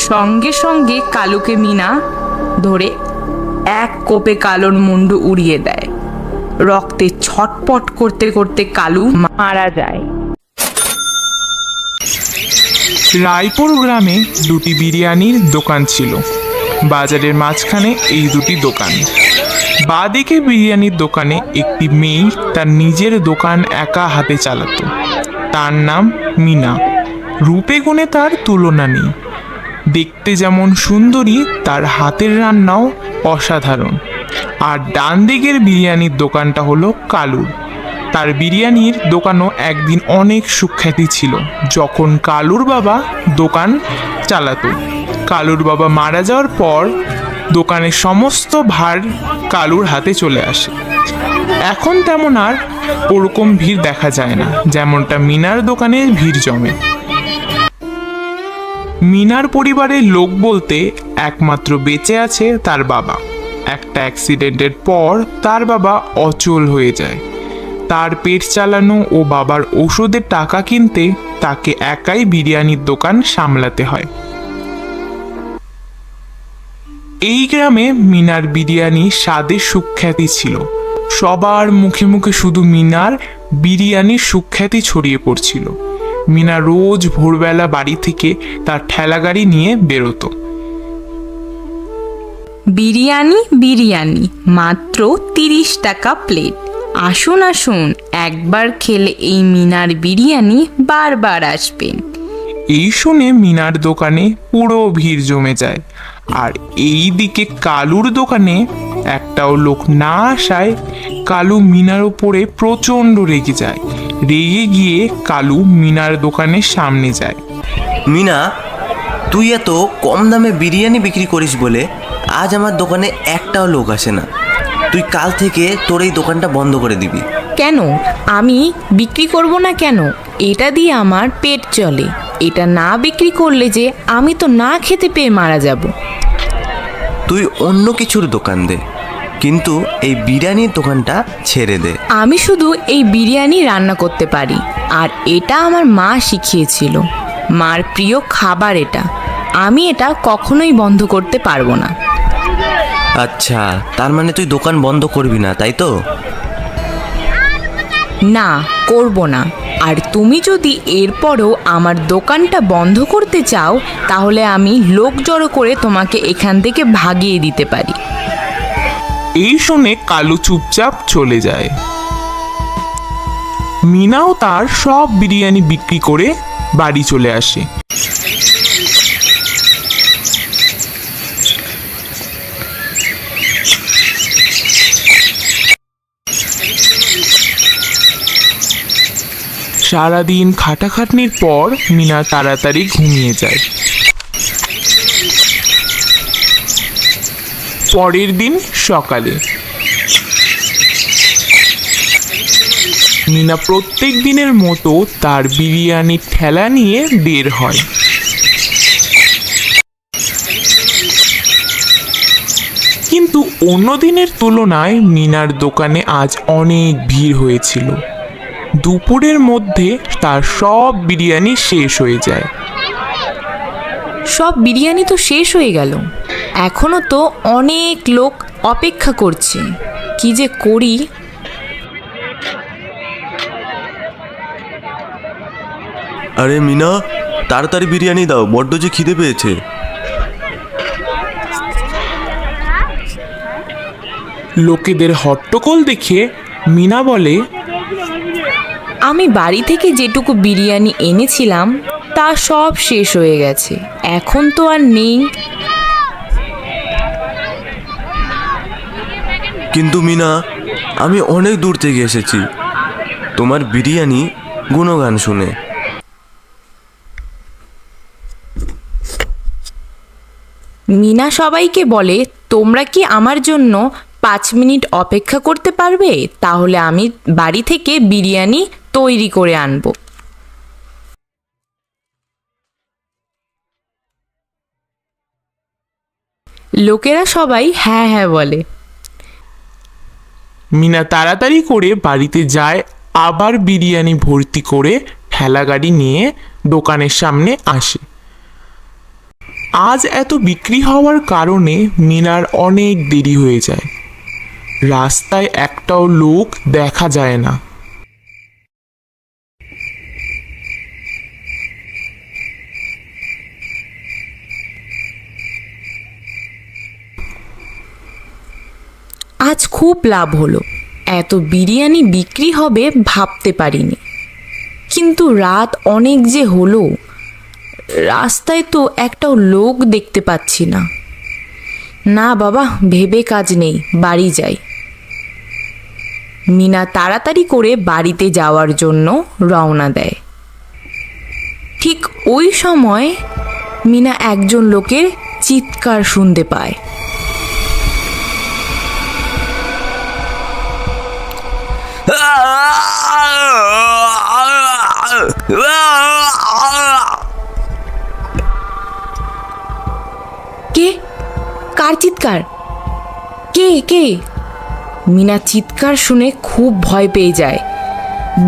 সঙ্গে সঙ্গে কালুকে মিনা ধরে এক কোপে কালুর মুন্ডু উড়িয়ে দেয়। রক্তে ছটপট করতে করতে কালু মারা যায়। রায়পুর গ্রামে দুটি বিরিয়ানির দোকান ছিল। বাজারের মাঝখানে এই দুটি দোকান। বাঁদিকে বিরিয়ানির দোকানে একটি মেয়ে তার নিজের দোকান একা হাতে চালাতো। তার নাম মিনা। রূপে গুণে তার তুলনা নেই। দেখতে যেমন সুন্দরী, তার হাতের রান্নাও অসাধারণ। আর ডান দিকের বিরিয়ানির দোকানটা হলো কালুর। তার বিরিয়ানির দোকানও একদিন অনেক সুখ্যাতি ছিল যখন কালুর বাবা দোকান চালাতো। কালুর বাবা মারা যাওয়ার পর দোকানের সমস্ত ভার কালুর হাতে চলে আসে। এখন তেমন আর ওরকম ভিড় দেখা যায় না, যেমনটা মিনার দোকানে ভিড় জমে। মিনার পরিবারের লোক বলতে একমাত্র বেঁচে আছে তার বাবা। একটা অ্যাক্সিডেন্টের পর তার বাবা অচল হয়ে যায়। তার পেট চালানো ও বাবার ওষুধের টাকা কিনতে তাকে একাই বিরিয়ানির দোকান সামলাতে হয়। এই গ্রামে মিনার বিরিয়ানি স্বাদে সুখ্যাতি ছিল। সবার মুখে মুখে শুধু মিনার বিরিয়ানির সুখ্যাতি ছড়িয়ে পড়ছিল। মিনা রোজ ভোরবেলা বাড়ি থেকে তার ঠেলাগাড়ি নিয়ে বেরোতো। বিরিয়ানি বিরিয়ানি মাত্র 30 টাকা প্লেট। আসুন আসুন, একবার খেলে এই মিনার বিরিয়ানি বারবার আসবেন। এই শুনে মিনার দোকানে পুরো ভিড় জমে যায়। আর এই দিকে কালুর দোকানে একটাও লোক না আসায় কালু মিনার ওপরে প্রচণ্ড রেগে যায়। রেগে গিয়ে কালু মিনার দোকানের সামনে যায়। মিনা, তুই এত কম দামে বিরিয়ানি বিক্রি করিস বলে আজ আমার দোকানে একটাও লোক আসে না। তুই কাল থেকে তোর এই দোকানটা বন্ধ করে দিবি। কেন? আমি বিক্রি করব না কেন? এটা দিয়ে আমার পেট চলে। এটা না বিক্রি করলে যে আমি তো না খেতে পেয়ে মারা যাব। তুই অন্য কিছুর দোকান দে, কিন্তু এই বিরিয়ানির দোকানটা ছেড়ে দে। আমি শুধু এই বিরিয়ানি রান্না করতে পারি, আর এটা আমার মা শিখিয়েছিল। মার প্রিয় খাবার এটা। আমি এটা কখনোই বন্ধ করতে পারবো না। আচ্ছা, তার মানে তুই দোকান বন্ধ করবি না, তাই তো? না, করব না। আর তুমি যদি এরপরও আমার দোকানটা বন্ধ করতে চাও, তাহলে আমি লোক জড়ো করে তোমাকে এখান থেকে ভাগিয়ে দিতে পারি। এই শুনে কালু চুপচাপ চলে যায়। মিনাও তার সব বিরিয়ানি বিক্রি করে বাড়ি চলে আসে। সারাদিন খাটাখাটনির পর মিনা তাড়াতাড়ি ঘুমিয়ে যায়। পরের দিন সকালে মিনা প্রত্যেক দিনের মতো তার বিরিয়ানির ঠেলা নিয়ে বের হয়। কিন্তু অন্য দিনের তুলনায় মিনার দোকানে আজ অনেক ভিড় হয়েছিল। দুপুরের মধ্যে তার সব বিরিয়ানি শেষ হয়ে যায়। সব বিরিয়ানি তো শেষ হয়ে গেল। এখনো তো অনেক লোক অপেক্ষা করছে। কি যে করি। আরে মিনা, তাড়াতাড়ি বিরিয়ানি দাও, বড্ড যে খিদে পেয়েছে। লোকেদের হট্টগোল দেখে মিনা বলে, আমি বাড়ি থেকে যেটুকু বিরিয়ানি এনেছিলাম তা সব শেষ হয়ে গেছে। এখন তো আর নেই। কিন্তু মিনা, আমি অনেক দূর থেকে এসেছি তোমার বিরিয়ানি গুণগান শুনে। মিনা সবাইকে বলে, তোমরা কি আমার জন্য 5 মিনিট অপেক্ষা করতে পারবে? তাহলে আমি বাড়ি থেকে বিরিয়ানি তৈরি করে আনবো। লোকেরা সবাই হ্যাঁ হ্যাঁ বলে। মিনা তাড়াতাড়ি করে বাড়িতে যায়, আবার বিরিয়ানি ভর্তি করে ঠেলা গাড়ি নিয়ে দোকানের সামনে আসে। আজ এত বিক্রি হওয়ার কারণে মিনার অনেক দেরি হয়ে যায়। রাস্তায় একটাও লোক দেখা যায় না। আজ খুব লাভ হলো, এত বিরিয়ানি বিক্রি হবে ভাবতে পারিনি। কিন্তু রাত অনেক যে হলো, রাস্তায় তো একটাও লোক দেখতে পাচ্ছি না। না বাবা, ভেবে কাজ নেই, বাড়ি যাই। মিনা তাড়াতাড়ি করে বাড়িতে যাওয়ার জন্য রওনা দেয়। ঠিক ওই সময় মিনা একজন লোকের চিৎকার শুনতে পায়। কে? কার চিৎকার? কে কে? মিনা চিৎকার শুনে খুব ভয় পেয়ে যায়।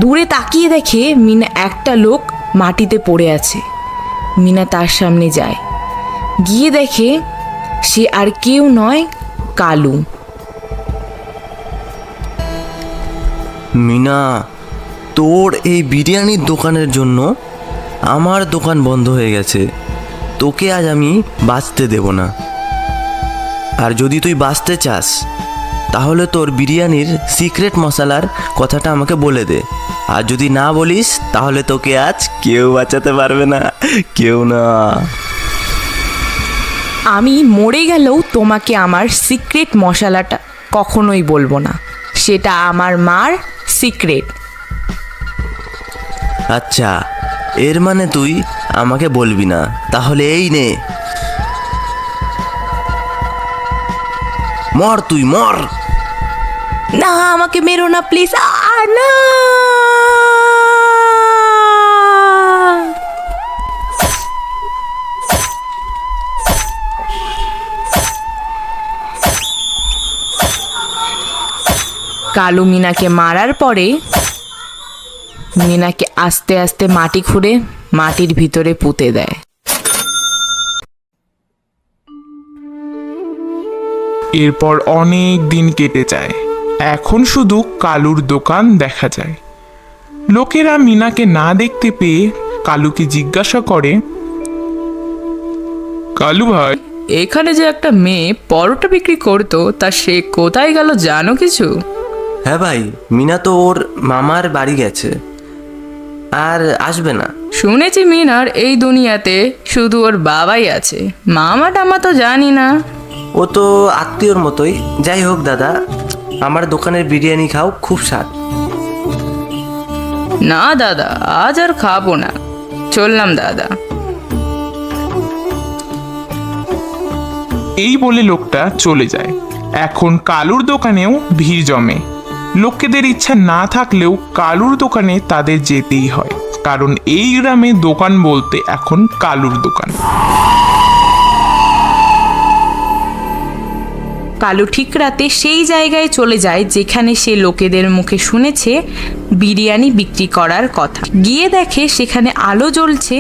দূরে তাকিয়ে দেখে মিনা একটা লোক মাটিতে পড়ে আছে। মিনা তার সামনে যায়, গিয়ে দেখে সে আর কেউ নয়, কালু। মিনা, তোর এই বিরিয়ানির দোকানের জন্য আমার দোকান বন্ধ হয়ে গেছে। তোকে আজ আমি বাঁচতে দেব না। আর যদি তুই বাঁচতে চাস তাহলে তোর বিরিয়ানির সিক্রেট মশলার কথাটা আমাকে বলে দে। আর যদি না বলিস তাহলে তোকে আজ কেউ বাঁচাতে পারবে না, কেউ না। আমি মরে গেলেও তোমাকে আমার সিক্রেট মশলাটা কখনোই বলবো না। সেটা আমার মার সিক্রেট। আচ্ছা, এর মানে তুই আমাকে বলবি না? তাহলে এই নে, মর, তুই মর। না, আমাকে মেরো না প্লিজ। না, কালু মিনাকে মারার পরে মিনাকে আস্তে আস্তে মাটি খুঁড়ে মাটির ভিতরে পুঁতে দেয়। এরপর অনেক দিন কেটে যায়। এখন শুধু কালুর দোকান দেখা যায়। লোকেরা মিনাকে না দেখতে পেয়ে কালুকে জিজ্ঞাসা করে, কালু ভাই, এখানে যে একটা মেয়ে পরোটা বিক্রি করতো, তা সে কোথায় গেল জানো কিছু? হ্যাঁ ভাই, মিনা তো ওর মামার বাড়ি গেছে, আর আসবে না। শুনেছি মিনার এই দুনিয়াতে শুধু ওর বাবাই আছে, মামা টামা তো জানি না। ও তো আত্মীয়র মতোই। যাই হোক দাদা, আমার দোকানের বিরিয়ানি খাও, খুব স্বাদ। না দাদা, আজ আর খাবো না, চললাম দাদা। এই বলে লোকটা চলে যায়। এখন কালুর দোকানেও ভিড় জমে। লোকেদের ইচ্ছা না থাকলেও কালুর দোকানে তাদের যেতেই হয়, কারণ এই গ্রামে দোকান বলতে এখন কালুর দোকান। কালু ঠিক রাতে সেই জায়গায় চলে যায় যেখানে সে লোকেদের মুখে শুনেছে বিরিয়ানি বিক্রি করার কথা। গিয়ে দেখে সেখানে আলো জ্বলছে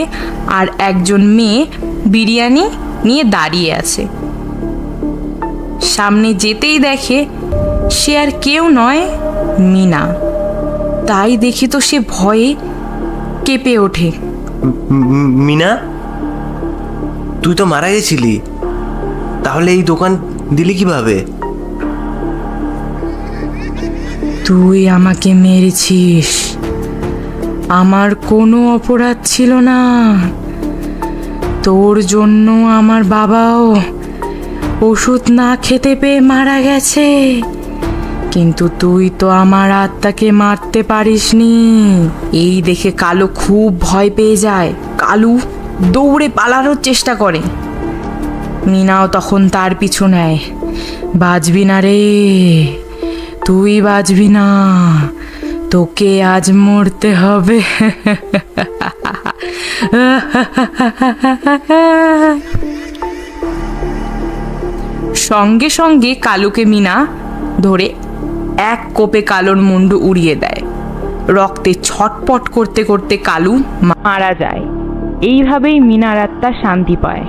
আর একজন মেয়ে বিরিয়ানি নিয়ে দাঁড়িয়ে আছে। সামনে যেতেই দেখে সে আর কেউ নয়, মিনা। তাই দেখে তো সে ভয়ে কেঁপে ওঠে। মিনা, তুই তো মারা গেছিলি, তাহলে এই দোকান দিলি কিভাবে? তুই আমাকে মেরেছিস, আমার কোনো অপরাধ ছিল না। তোর জন্য আমার বাবাও ওষুধ না খেতে পেয়ে মারা গেছে, কিন্তু তুই তো আমার আত্মাকে মারতে পারিসনি। এই দেখে কালু খুব ভয় পেয়ে যায়। কালু দৌড়ে পালানোর চেষ্টা করে। মিনাও তখন তার পিছু নেয়। বাঁচবি না রে, তুই বাঁচবি না, তোকে আজ মরতে হবে। সঙ্গে সঙ্গে কালুকে মিনা ধরে এক কোপে কালুর মুন্ডু উড়িয়ে দেয়। রক্তে ছটপট করতে করতে কালু মারা যায়। এইভাবেই মিনার আত্মা শান্তি পায়।